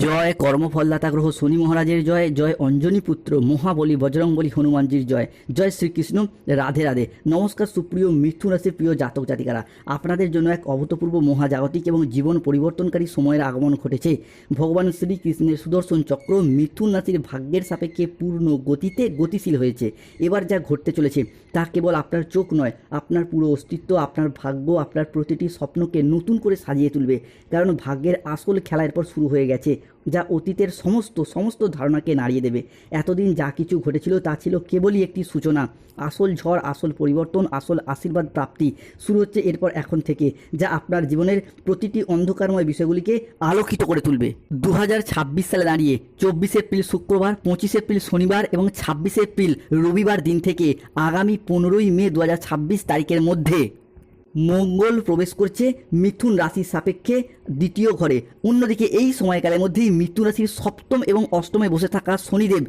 জয় কর্মফলদাতা গ্রহ শনি মহারাজের জয়, জয় অঞ্জনী পুত্র মহাবলী বজরংবলী হনুমানজির জয়, জয় শ্রীকৃষ্ণ। রাধে রাধে। নমস্কার সুপ্রিয় মিথুন রাশির প্রিয় জাতক জাতিকারা, আপনাদের জন্য এক অভূতপূর্ব মহাজাগতিক এবং জীবন পরিবর্তনকারী সময়ের আগমন ঘটেছে। ভগবান শ্রীকৃষ্ণের সুদর্শন চক্র মিথুন রাশির ভাগ্যের সাপেক্ষে পূর্ণ গতিতে গতিশীল হয়েছে। এবার যা ঘটতে চলেছে তা কেবল আপনার চোখ নয়, আপনার পুরো অস্তিত্ব, আপনার ভাগ্য, আপনার প্রতিটি স্বপ্নকে নতুন করে সাজিয়ে তুলবে। কারণ ভাগ্যের আসল খেলা এরপর শুরু হয়ে গেছে, যা অতীতের সমস্ত ধারণাকে নাড়িয়ে দেবে। এতদিন যা কিছু ঘটেছিল তা ছিল কেবলই একটি সূচনা। আসল ঝড়, আসল পরিবর্তন, আসল আশীর্বাদ প্রাপ্তি শুরু হচ্ছে এরপর এখন থেকে, যা আপনার জীবনের প্রতিটি অন্ধকারময় বিষয়গুলিকে আলোকিত করে তুলবে। 2026 সালে দাঁড়িয়ে 24 এপ্রিল শুক্রবার, 25 এপ্রিল শনিবার এবং 26 এপ্রিল রবিবার দিন থেকে আগামী 15ই মে 2026 তারিখের মধ্যে মঙ্গল প্রবেশ করছে মিথুন রাশির সাপেক্ষে দ্বিতীয় ঘরে। অন্যদিকে এই সময়কালের মধ্যেই মিথুন রাশির সপ্তম এবং অষ্টমে বসে থাকা শনিদেব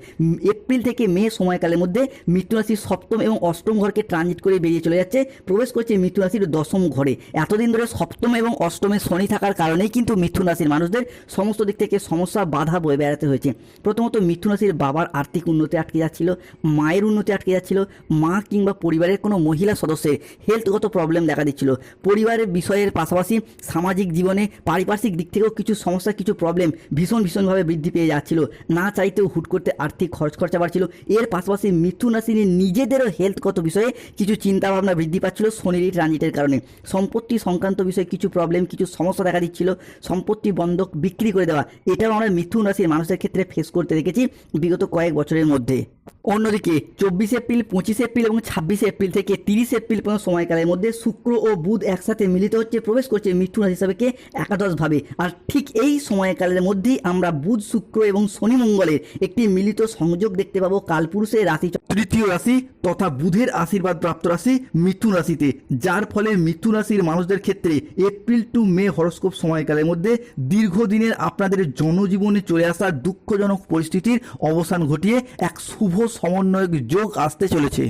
এপ্রিল থেকে মে সময়কালের মধ্যে মিথুন রাশির সপ্তম এবং অষ্টম ঘরকে ট্রানজিট করে বেরিয়ে চলে যাচ্ছে, প্রবেশ করছে মিথুন রাশির দশম ঘরে। এতদিন ধরে সপ্তম এবং অষ্টমে শনি থাকার কারণেই কিন্তু মিথুন রাশির মানুষদের সমস্ত দিক থেকে সমস্যা বাধা বয়ে বেড়াতে হয়েছে। প্রথমত মিথুন রাশির বাবার আর্থিক উন্নতি আটকে যাচ্ছিল, মায়ের উন্নতি আটকে যাচ্ছিল, মা কিংবা পরিবারের কোনো মহিলা সদস্যের হেলথগত প্রবলেম দেখা দিচ্ছিল। পরিবারের বিষয়ের পাশাপাশি সামাজিক জীবনে পারিপার্শ্বিক দিক থেকেও কিছু সমস্যা, কিছু প্রবলেম ভীষণভাবে বৃদ্ধি পেয়ে যাচ্ছিল। না চাইতেও হুট করতে আর্থিক খরচা বাড়ছিল। এর পাশাপাশি মিথুন রাশির নিজেদেরও হেলথগত বিষয়ে কিছু চিন্তাভাবনা বৃদ্ধি পাচ্ছিল শনির ট্রানজিটের কারণে। সম্পত্তি সংক্রান্ত বিষয়ে কিছু প্রবলেম, কিছু সমস্যা দেখা দিচ্ছিল। সম্পত্তি বন্ধক বিক্রি করে দেওয়া, এটাও আমরা মিথুন রাশির মানুষের ক্ষেত্রে ফেস করতে দেখেছি বিগত কয়েক বছরের মধ্যে। অন্যদিকে 24 এপ্রিল, 25 এপ্রিল এবং 26 এপ্রিল থেকে 30 এপ্রিল পর্যন্ত সময়কালের মধ্যে শুক্র ও বুধ একসাথে মিলিত হচ্ছে, প্রবেশ করছে মিথুন রাশি হিসাবে একাদশভাবে। আর ঠিক এই সময়কালের মধ্যেই আমরা বুধ, শুক্র এবং শনি মঙ্গলের একটি মিলিত সংযোগ দেখতে পাবো কালপুরুষের রাশি, তৃতীয় রাশি তথা বুধের আশীর্বাদ প্রাপ্ত রাশি মিথুন রাশিতে, যার ফলে মিথুন রাশির মানুষদের ক্ষেত্রে এপ্রিল টু মে হরস্কোপ সময়কালের মধ্যে দীর্ঘদিনের আপনাদের জনজীবনে চলে আসা দুঃখজনক পরিস্থিতির অবসান ঘটিয়ে এক শুভ সমন্বয়ক যোগ আসতে চলেছে।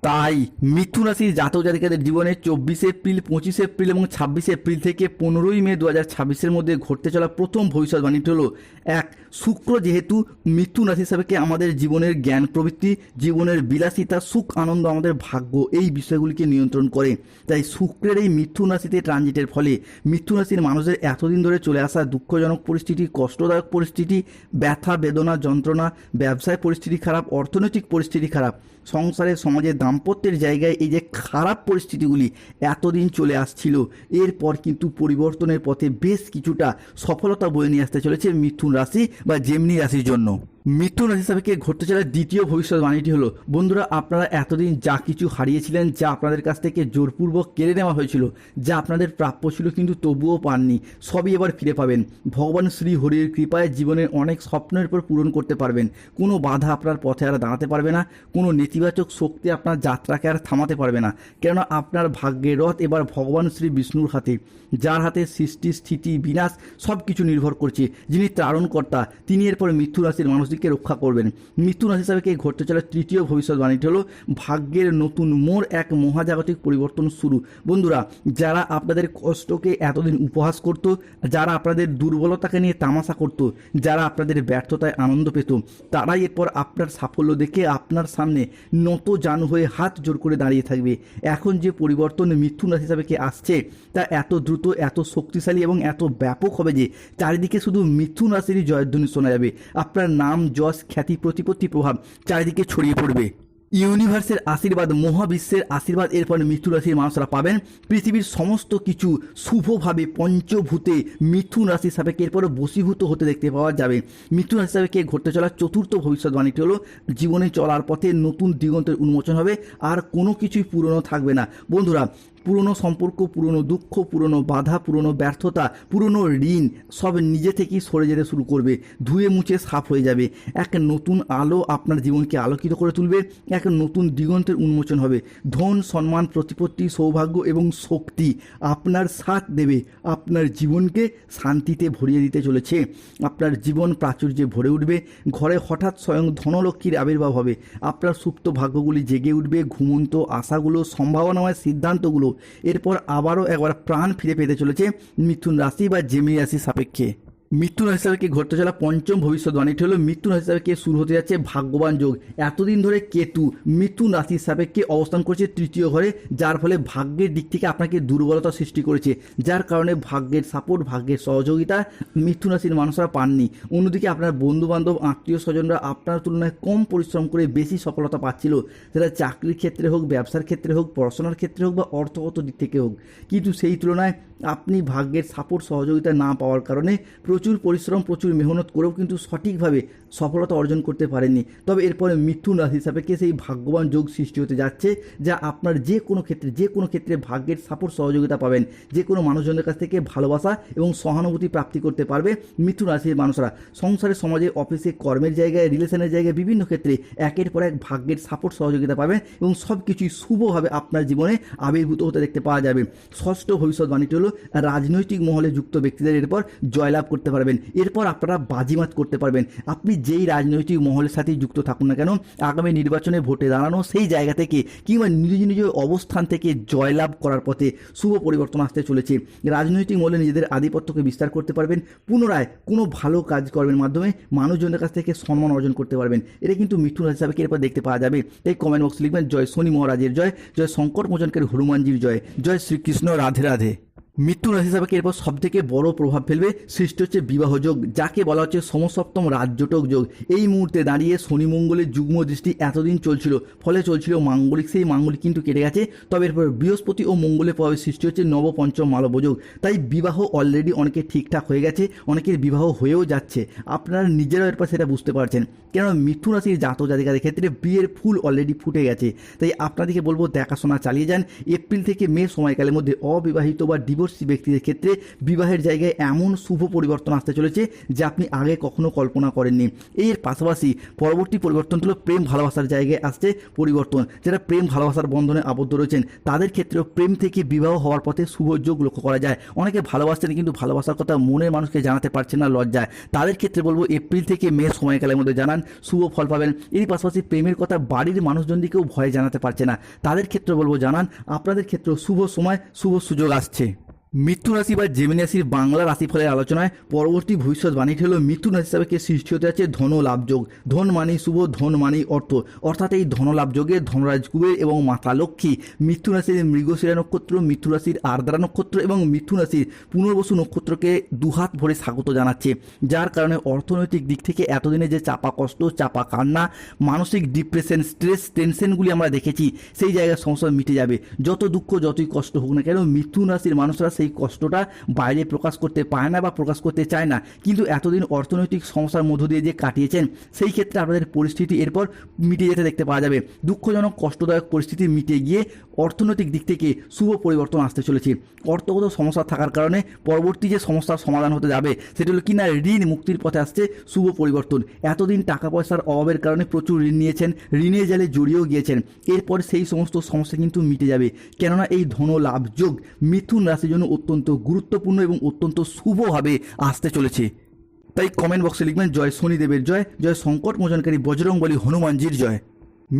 তাই মিথুন রাশির জাতক জাতিকাদের জীবনে 24 এপ্রিল, 25 এপ্রিল এবং 26 এপ্রিল থেকে 15ই মে 2026-এর মধ্যে ঘটতে চলা প্রথম ভবিষ্যৎবাণীটি হলো, এক, শুক্র যেহেতু মিথুন রাশি হিসাবে আমাদের জীবনের জ্ঞান প্রবৃত্তি, জীবনের বিলাসিতা, সুখ আনন্দ, আমাদের ভাগ্য, এই বিষয়গুলিকে নিয়ন্ত্রণ করে। তাই শুক্রের এই মিথুন রাশিতে ট্রানজিটের ফলে মিথুন রাশির মানুষদের এতদিন ধরে চলে আসা দুঃখজনক পরিস্থিতি, কষ্টদায়ক পরিস্থিতি, ব্যথা বেদনা যন্ত্রণা, ব্যবসায় পরিস্থিতি খারাপ, অর্থনৈতিক পরিস্থিতি খারাপ, সংসারে সমাজে দাম্পত্যের জায়গায় এই যে খারাপ পরিস্থিতিগুলি এতদিন চলে আসছিল, এরপর কিন্তু পরিবর্তনের পথে বেশ কিছুটা সফলতা বয়ে নিয়ে আসতে চলেছে মিথুন রাশি বা জেমিনি রাশির জন্য। মিথুন রাশি হিসাবে ঘটতে চলা দ্বিতীয় ভবিষ্যৎবাণীটি হলো, বন্ধুরা আপনারা এতদিন যা কিছু হারিয়েছিলেন, যা আপনাদের কাছ থেকে জোরপূর্বক কেড়ে নেওয়া হয়েছিল, যা আপনাদের প্রাপ্য ছিল কিন্তু তবুও পাননি, সবই এবার ফিরে পাবেন। ভগবান শ্রী হরির কৃপায় জীবনের অনেক স্বপ্নের উপর পূরণ করতে পারবেন। কোনো বাধা আপনার পথে আর দাঁড়াতে পারবে না, কোনো নেতিবাচক শক্তি আপনার যাত্রাকে আর থামাতে পারবে না। কেননা আপনার ভাগ্যের রথ এবার ভগবান শ্রী বিষ্ণুর হাতে, যার হাতে সৃষ্টি স্থিতি বিনাশ সব কিছু নির্ভর করছে, যিনি ত্রাণকর্তা, তিনি এরপর মিথুন রাশির মানুষদেরকে রক্ষা করবেন। মিথুন রাশি হিসাবে ঘটতে চলা তৃতীয় ভবিষ্যৎবাণীটি হলো, ভাগ্যের নতুন মোড়, এক মহাজাগতিক পরিবর্তন শুরু। বন্ধুরা, যারা আপনাদের কষ্টকে এতদিন উপহাস করত, যারা আপনাদের দুর্বলতাকে নিয়ে তামাশা করত, যারা আপনাদের ব্যর্থতায় আনন্দ পেত, তারাই এরপর আপনার সাফল্য দেখে আপনার সামনে নত জানু হয়ে হাত জোর করে দাঁড়িয়ে থাকবে। এখন যে পরিবর্তন মিথুন রাশি হিসাবে আসছে তা এত দ্রুত, এত শক্তিশালী এবং এত ব্যাপক হবে যে চারিদিকে শুধু মিথুন রাশিরই জয়ধ্বনি শোনা যাবে। আপনার নাম, যশ, খ্যাতি, প্রতিপত্তি, প্রভাব চারিদিকে ছড়িয়ে পড়বে। ইউনিভার্সের আশীর্বাদ, মহাবিশ্বের আশীর্বাদ এরপর মিথুন রাশির মানুষরা পাবেন। পৃথিবীর সমস্ত কিছু শুভভাবে পঞ্চভূতে মিথুন রাশির সাপেক্ষে এরপর বশীভূত হতে দেখতে পাওয়া যাবে। মিথুন রাশির সাপেক্ষে ঘটতে চলা চতুর্থ ভবিষ্যৎবাণীটি হলো, জীবনে চলার পথে নতুন দিগন্তের উন্মোচন হবে, আর কোনো কিছুই পুরনো থাকবে না। বন্ধুরা, পুরনো সম্পর্ক, পুরনো দুঃখ, পুরনো বাধা, পুরনো ব্যর্থতা, পুরনো ঋণ সব নিজে থেকেই সরে যেতে শুরু করবে, ধুয়ে মুছে সাফ হয়ে যাবে। এক নতুন আলো আপনার জীবনকে আলোকিত করে তুলবে, এক নতুন দিগন্তের উন্মোচন হবে। ধন, সম্মান, প্রতিপত্তি, সৌভাগ্য এবং শক্তি আপনার সাথ দেবে, আপনার জীবনকে শান্তিতে ভরিয়ে দিতে চলেছে। আপনার জীবন প্রাচুর্যে ভরে উঠবে, ঘরে হঠাৎ স্বয়ং ধনলক্ষ্মীর আবির্ভাব হবে, আপনার সুপ্ত ভাগ্যগুলি জেগে উঠবে, ঘুমন্ত আশাগুলো, সম্ভাবনাময় সিদ্ধান্তগুলো এরপর আবারও একবার প্রাণ ফিরে পেতে চলেছে মিথুন রাশি বা জেমিনি রাশির সাপেক্ষে। মৃত্যু রাশি হিসাবে ঘটতে চলা পঞ্চম ভবিষ্যৎবাণীটি হলো মৃত্যু রাশি হিসাবে শুরু হতে যাচ্ছে ভাগ্যবান যোগ। এতদিন ধরে কেতু মৃত্যু রাশি হিসাবে অবস্থান করছে তৃতীয় ঘরে, যার ফলে ভাগ্যের দিক থেকে আপনাকে দুর্বলতা সৃষ্টি করেছে, যার কারণে ভাগ্যের সাপোর্ট, ভাগ্যের সহযোগিতা মৃত্যু রাশির মানুষরা পাননি। অন্যদিকে আপনার বন্ধু বান্ধব, আত্মীয় স্বজনরা আপনার তুলনায় কম পরিশ্রম করে বেশি সফলতা পাচ্ছিল, সেটা চাকরির ক্ষেত্রে হোক, ব্যবসার ক্ষেত্রে হোক, পড়াশোনার ক্ষেত্রে হোক বা অর্থগত দিক থেকে হোক। কিন্তু সেই তুলনায় আপনি ভাগ্যের সাপোর্ট, সহযোগিতা না পাওয়ার কারণে প্রচুর পরিশ্রম, প্রচুর মেহনত করেও কিন্তু সঠিকভাবে সফলতা অর্জন করতে পারেননি। তবে এরপরে মিথুন রাশি হিসাবে সেই ভাগ্যবান যোগ সৃষ্টি হতে যাচ্ছে, যা আপনার যে কোনো ক্ষেত্রে ভাগ্যের সাপোর্ট, সহযোগিতা পাবেন। যে কোনো মানুষজনের কাছ থেকে ভালোবাসা এবং সহানুভূতি প্রাপ্তি করতে পারবে মিথুন রাশির মানুষরা। সংসারে, সমাজে, অফিসে, কর্মের জায়গায়, রিলেশনের জায়গায় বিভিন্ন ক্ষেত্রে একের পর এক ভাগ্যের সাপোর্ট, সহযোগিতা পাবেন এবং সব কিছুই শুভভাবে আপনার জীবনে আবির্ভূত হতে দেখতে পাওয়া যাবে। ষষ্ঠ ভবিষ্যৎবাণীটি হলো রাজনৈতিক মহলে যুক্ত ব্যক্তিদের এরপর জয়লাভ করতে পারবেন। এরপর আপনারা বাজিমাত করতে পারবেন। আপনি যেই রাজনৈতিক মহলের সাথেই যুক্ত থাকুন না কেন, আগামী নির্বাচনে ভোটে দাঁড়ানো সেই জায়গা থেকে কিংবা নিজ নিজ অবস্থান থেকে জয়লাভ করার পথে শুভ পরিবর্তন আসতে চলেছে। রাজনৈতিক মহলে নিজেদের আধিপত্যকে বিস্তার করতে পারবেন। পুনরায় কোনো ভালো কাজকর্মের মাধ্যমে মানুষজনের কাছ থেকে সম্মান অর্জন করতে পারবেন। এটা কিন্তু মিথুন রাশি হিসাবে এরপর দেখতে পাওয়া যাবে। তাই কমেন্ট বক্সে লিখবেন জয় শনি মহারাজের জয়, জয় সংকট মোচনকারী হনুমানজির জয়, জয় শ্রীকৃষ্ণ, রাধে রাধে। মৃত্যু রাশি হিসাবে এরপর সব থেকে বড় প্রভাব ফেলবে সৃষ্টি হচ্ছে বিবাহ যোগ, যাকে বলা হচ্ছে সমসপ্তম রাজযোটক যোগ। এই মুহূর্তে দাঁড়িয়ে শনি মঙ্গলের যুগ্ম দৃষ্টি এতদিন চলছিল, ফলে চলছিল মাঙ্গলিক, সেই মাঙ্গলিক কিন্তু কেটে গেছে। তবে এরপর বৃহস্পতি ও মঙ্গলের প্রভাবে সৃষ্টি হচ্ছে নবপঞ্চম মালব্য যোগ। তাই বিবাহ অলরেডি অনেকের ঠিকঠাক হয়ে গেছে, অনেকের বিবাহ হয়েও যাচ্ছে। আপনারা নিজেরাও এরপর সেটা বুঝতে পারছেন, কেননা মিথুন রাশির জাতক জাতিকাদের ক্ষেত্রে বিয়ের ফুল অলরেডি ফুটে গেছে। তাই আপনাদেরকে বলবো দেখাশোনা চালিয়ে যান। এপ্রিল থেকে মে সময়কালের মধ্যে অবিবাহিত বা ডিভোর্সি ব্যক্তিদের ক্ষেত্রে বিবাহের জায়গায় এমন শুভ পরিবর্তন আসতে চলেছে যা আপনি আগে কখনো কল্পনা করেননি। এর পাশাপাশি পরবর্তী পরিবর্তনটি হলো প্রেম ভালোবাসার জায়গায় আসছে পরিবর্তন। যারা প্রেম ভালোবাসার বন্ধনে আবদ্ধ রয়েছেন তাদের ক্ষেত্রেও প্রেম থেকে বিবাহ হওয়ার পথে শুভ যোগ লক্ষ্য করা যায়। অনেকে ভালোবাসছেন কিন্তু ভালোবাসার কথা মনের মানুষকে জানাতে পারছেন না, লজ্জায়। তাদের ক্ষেত্রে বলবো এপ্রিল থেকে মে সময়কালের মধ্যে জানান, শুভ ফল পাবেন। এর পাশাপাশি প্রেমের কথা বাড়ির মানুষজনকেও ভয়ে জানাতে পারছে না, তাদের ক্ষেত্রে বলবো জানান। আপনাদের ক্ষেত্রেও শুভ সময়, শুভ সুযোগ আসছে। মিথুন রাশি বা জেমিনি রাশির বাংলা রাশিফলের আলোচনায় পরবর্তী ভবিষ্যৎবাণীটি হলো মিথুন রাশি হিসাবে সৃষ্টি হতে যাচ্ছে ধন লাভ যোগ। ধন মানি শুভ, ধন মানি অর্থ, অর্থাৎ এই ধনলাভ যোগে ধনরাজ কুবের এবং মাতা লক্ষ্মী মিথুন রাশির মৃগশিরা নক্ষত্র, মিথুন রাশির আর্দ্রা নক্ষত্র এবং মিথুন রাশির পুনর্বসু নক্ষত্রকে দুহাত ভরে স্বাগত জানাচ্ছে। যার কারণে অর্থনৈতিক দিক থেকে এতদিনে যে চাপা কষ্ট, চাপা কান্না, মানসিক ডিপ্রেশন, স্ট্রেস, টেনশনগুলি আমরা দেখেছি, সেই জায়গার সমস্যা মিটে যাবে। যত দুঃখ, যতই কষ্ট হোক না কেন, মিথুন রাশির মানুষরা সেই কষ্টটা বাইরে প্রকাশ করতে পারে না বা প্রকাশ করতে চায় না। কিন্তু এতদিন অর্থনৈতিক সমস্যার মধ্য দিয়ে যে কাটিয়েছেন, সেই ক্ষেত্রে আপনাদের পরিস্থিতি এরপর মিটে যেতে দেখতে পাওয়া যাবে। দুঃখজনক, কষ্টদায়ক পরিস্থিতি মিটে গিয়ে অর্থনৈতিক দিক থেকে শুভ পরিবর্তন আসতে চলেছে। অর্থগত সমস্যা থাকার কারণে পরবর্তী যে সমস্যার সমাধান হতে যাবে সেটা হলো কিনা ঋণ মুক্তির পথে আসছে শুভ পরিবর্তন। এতদিন টাকা পয়সার অভাবের কারণে প্রচুর ঋণ নিয়েছেন, ঋণের জালে জড়িয়েও গিয়েছেন। এরপর সেই সমস্ত সমস্যা কিন্তু মিটে যাবে, কেননা এই ধন লাভ যোগ মিথুন রাশির জন্য অত্যন্ত গুরুত্বপূর্ণ এবং অত্যন্ত শুভভাবে আসতে চলেছে। তাই কমেন্ট বক্সে লিখবেন জয় শনিদেবের জয়, জয় সংকট মোচনকারী বজরংবলী হনুমানজির জয়।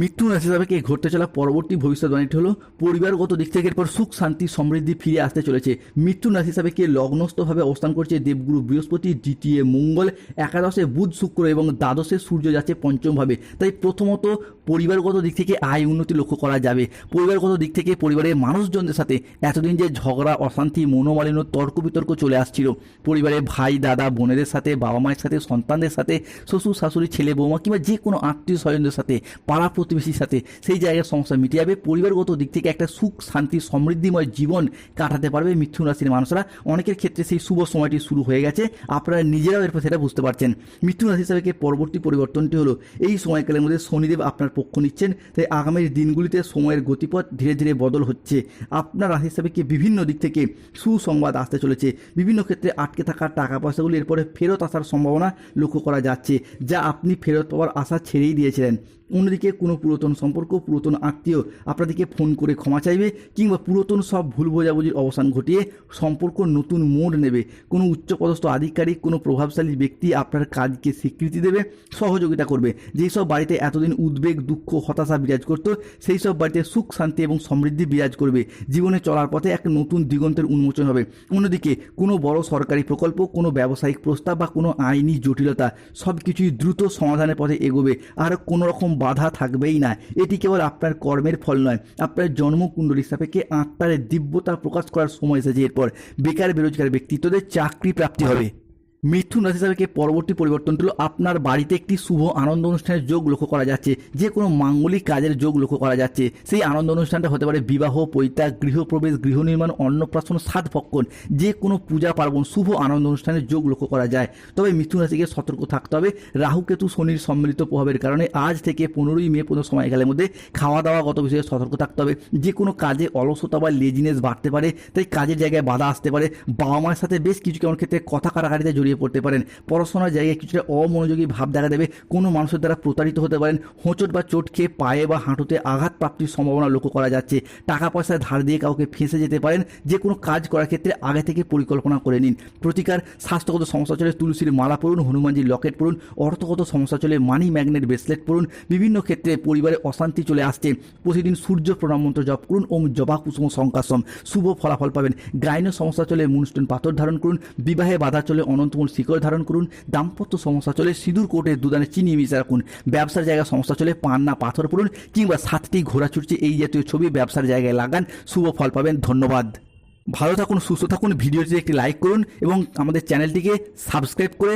মৃত্যু রাশি হিসাবে ঘটতে চলা পরবর্তী ভবিষ্যৎবাণীটি হলো পরিবারগত দিক থেকে এরপর সুখ, শান্তি, সমৃদ্ধি ফিরে আসতে চলেছে। মৃত্যু রাশি হিসাবে লগ্নস্থভাবে অবস্থান করছে দেবগুরু বৃহস্পতি, দ্বিতীয় মঙ্গল, একাদশে বুধ শুক্র এবং দ্বাদশে সূর্য যাচ্ছে পঞ্চমভাবে। তাই প্রথমত পরিবারগত দিক থেকে আয় উন্নতি লক্ষ্য করা যাবে। পরিবারগত দিক থেকে পরিবারের মানুষজনদের সাথে এতদিন যে ঝগড়া, অশান্তি, মনোমালিন্য, তর্ক বিতর্ক চলে আসছিল, পরিবারের ভাই, দাদা, বোনেদের সাথে, বাবা মায়ের সাথে, সন্তানদের সাথে, শ্বশুর শাশুড়ি, ছেলে বৌমা কিংবা যে কোনো আত্মীয় স্বজনদের সাথে, পাড়া প্রতিবেশীর সাথে, সেই জায়গার সমস্যা মিটে যাবে। পরিবারগত দিক থেকে একটা সুখ, শান্তি, সমৃদ্ধিময় জীবন কাটাতে পারবে মিথুন রাশির মানুষরা। অনেকের ক্ষেত্রে সেই শুভ সময়টি শুরু হয়ে গেছে, আপনারা নিজেরাও এরপর সেটা বুঝতে পারছেন। মিথুন রাশি হিসাবে পরবর্তী পরিবর্তনটি হলো এই সময়কালের মধ্যে শনিদেব আপনার পক্ষ নিচ্ছেন। তাই আগামী দিনগুলিতে সময়ের গতিপথ ধীরে ধীরে বদল হচ্ছে। আপনার রাশি হিসাবে বিভিন্ন দিক থেকে সুসংবাদ আসতে চলেছে। বিভিন্ন ক্ষেত্রে আটকে থাকা টাকা পয়সাগুলি এরপরে ফেরত আসার সম্ভাবনা লক্ষ্য করা যাচ্ছে, যা আপনি ফেরত পাওয়ার আশা ছেড়েই দিয়েছিলেন। অন্যদিকে কোনো কোনো পুরাতন সম্পর্ক, পুরাতন আত্মীয় আপনাদেরকে ফোন করে ক্ষমা চাইবে, কিংবা পুরাতন সব ভুল বোঝাবুঝির অবসান ঘটিয়ে সম্পর্ক নতুন মোড় নেবে। কোনো উচ্চপদস্থ আধিকারিক, কোনো প্রভাবশালী ব্যক্তি আপনার কাজকে স্বীকৃতি দেবে, সহযোগিতা করবে। যেই সব বাড়িতে এতদিন উদ্বেগ, দুঃখ, হতাশা বিরাজ করত, সেই সব বাড়িতে সুখ, শান্তি এবং সমৃদ্ধি বিরাজ করবে। জীবনে চলার পথে এক নতুন দিগন্তের উন্মোচন হবে। অন্যদিকে কোনো বড় সরকারি প্রকল্প, কোনো ব্যবসায়িক প্রস্তাব বা কোনো আইনি জটিলতা সব কিছুই দ্রুত সমাধানের পথে এগোবে, আর কোনো রকম বাধা থাকবেই না। এটি কেবল আপনার কর্মের ফল নয়, আপনার জন্মকুণ্ডলী সাপেক্ষে আত্মার দিব্যতা প্রকাশ করার সময় এসেছে। এরপর বেকার বেরোজগার ব্যক্তিত্বদের চাকরি প্রাপ্তি হবে। মিথুন রাশি সাপেক্ষে পরবর্তী পরিবর্তনটি হলো আপনার বাড়িতে একটি শুভ আনন্দ অনুষ্ঠানের যোগ লক্ষ্য করা যাচ্ছে। যে কোনো মাঙ্গলিক কাজের যোগ লক্ষ্য করা যাচ্ছে। সেই আনন্দ অনুষ্ঠানটা হতে পারে বিবাহ, পৈতৃক, গৃহপ্রবেশ, গৃহ নির্মাণ, অন্নপ্রাশন, সাধভক্ষণ, যে কোনো পূজা পার্বণ, শুভ আনন্দ অনুষ্ঠানের যোগ লক্ষ্য করা যায়। তবে মিথুন রাশিকে সতর্ক থাকতে হবে। রাহু কেতু শনির সম্মিলিত প্রভাবের কারণে আজ থেকে 15ই মে পর্যন্ত সময়কালের মধ্যে খাওয়া দাওয়াগত বিষয়ে সতর্ক থাকতে হবে। যে কোনো কাজে অলসতা বা লেজিনেস বাড়তে পারে, তাই কাজের জায়গায় বাধা আসতে পারে। বাবা মায়ের সাথে বেশ কিছু কেমন ক্ষেত্রে কথা কাটাকাটিতে জড়িয়ে পড়তে পারেন। পড়াশোনার জায়গায় কিছুটা অমনোযোগী ভাব দেখা দেবে। কোনো মানুষের দ্বারা প্রতারিত হতে পারেন। হোঁচট বা চোট খেয়ে পায়ে বা হাঁটুতে আঘাত প্রাপ্তির সম্ভাবনা লক্ষ্য করা যাচ্ছে। টাকা পয়সা ধার দিয়ে কাউকে ফেঁসে যেতে পারেন। যে কোনো কাজ করার ক্ষেত্রে আগে থেকে পরিকল্পনা করে নিন। প্রতিকার: স্বাস্থ্যগত সমস্যা চলে তুলসীর মালা পড়ুন, হনুমানজির লকেট পড়ুন। অর্থগত সমস্যা চলে মানি ম্যাগনেট ব্রেসলেট পড়ুন। বিভিন্ন ক্ষেত্রে পরিবারে অশান্তি চলে আসছে, প্রতিদিন সূর্য প্রণাম মন্ত্র জপ করুন। ওম জবা কুসুম শঙ্কাসম, শুভ ফলাফল পাবেন। গাইন সমস্যা চলে মুনস্টোন পাথর ধারণ করুন। বিবাহে বাধা চলে অনন্তমূল শিকড় ধারণ করুন। দাম্পত্য সমস্যা চলে সিঁদুর কোটে দুদানে চিনি মিশিয়ে রাখুন। ব্যবসার জায়গায় সমস্যা চলে পান্না পাথর পড়ুন, কিংবা 7টি ঘোড়া ছুটছে এই জাতীয় ছবি ব্যবসার জায়গায় লাগান, শুভ ফল পাবেন। ধন্যবাদ। ভালো থাকুন, সুস্থ থাকুন। ভিডিওটিতে একটি লাইক করুন এবং আমাদের চ্যানেলটিকে সাবস্ক্রাইব করে